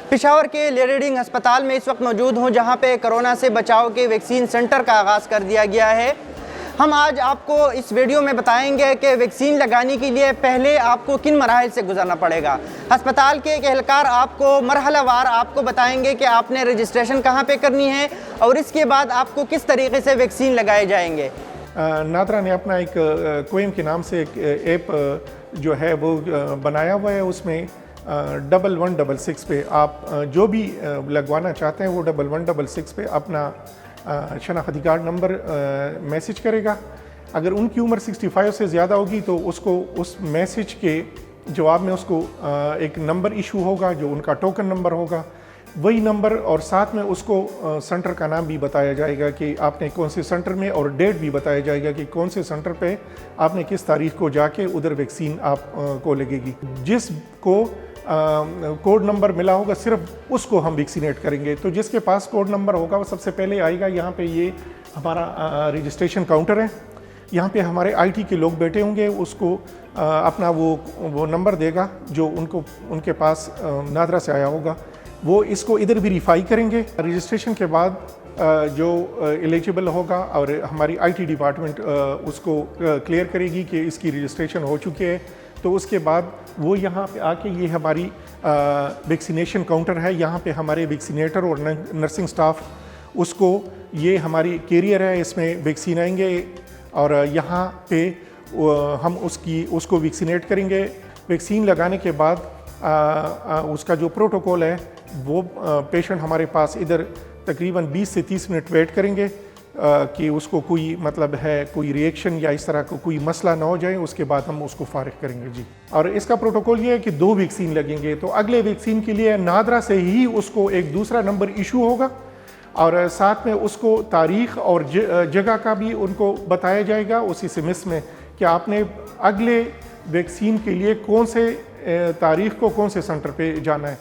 पेशावर के लीडिंग अस्पताल में इस वक्त मौजूद हूँ जहाँ पे कोरोना से बचाव के वैक्सीन सेंटर का आगाज़ कर दिया गया है। हम आज आपको इस वीडियो में बताएंगे कि वैक्सीन लगाने के लिए पहले आपको किन मराहिल से गुजरना पड़ेगा। अस्पताल के एक एहलकार आपको मरहलावार आपको बताएंगे कि आपने रजिस्ट्रेशन कहाँ पे करनी है और इसके बाद आपको किस तरीके से वैक्सीन लगाए जाएंगे। नादरा ने अपना एक कोएम के नाम से एक ऐप जो है वो बनाया हुआ है। उसमें 1166 पे आप जो भी लगवाना चाहते हैं वो 1166 पे अपना शनाख्ती कार्ड नंबर मैसेज करेगा। अगर उनकी उम्र 65 से ज़्यादा होगी तो उसको उस मैसेज के जवाब में उसको एक नंबर इशू होगा जो उनका टोकन नंबर होगा। वही नंबर और साथ में उसको सेंटर का नाम भी बताया जाएगा कि आपने कौन से सेंटर में, और डेट भी बताया जाएगा कि कौन से सेंटर पे आपने किस तारीख को जाके उधर वैक्सीन आप को लगेगी। जिसको कोड नंबर मिला होगा सिर्फ उसको हम वैक्सीनेट करेंगे। तो जिसके पास कोड नंबर होगा वो सबसे पहले आएगा। यहाँ पे ये हमारा रजिस्ट्रेशन काउंटर है। यहाँ पे हमारे आईटी के लोग बैठे होंगे। उसको अपना वो नंबर देगा जो उनके पास नादरा से आया होगा। वो इसको इधर वेरीफाई करेंगे। रजिस्ट्रेशन के बाद जो एलिजिबल होगा और हमारी आईटी डिपार्टमेंट उसको क्लियर करेगी कि इसकी रजिस्ट्रेशन हो चुकी है। तो उसके बाद वो यहाँ पे आके ये हमारी वैक्सीनेशन काउंटर है। यहाँ पे हमारे वैक्सीनेटर और नर्सिंग स्टाफ उसको, ये हमारी कैरियर है, इसमें वैक्सीन आएंगे और यहाँ पे हम उसको वैक्सीनेट करेंगे। वैक्सीन लगाने के बाद उसका जो प्रोटोकॉल है वो पेशेंट हमारे पास इधर तकरीबन 20 से 30 मिनट वेट करेंगे कि उसको कोई कोई रिएक्शन या इस तरह का कोई मसला ना हो जाए। उसके बाद हम उसको फारिग करेंगे जी। और इसका प्रोटोकॉल ये है कि 2 वैक्सीन लगेंगे। तो अगले वैक्सीन के लिए नादरा से ही उसको एक दूसरा नंबर इशू होगा और साथ में उसको तारीख़ और जगह का भी उनको बताया जाएगा उस SMS में कि आपने अगले वैक्सीन के लिए कौन से तारीख़ को कौन से सेंटर पे जाना है।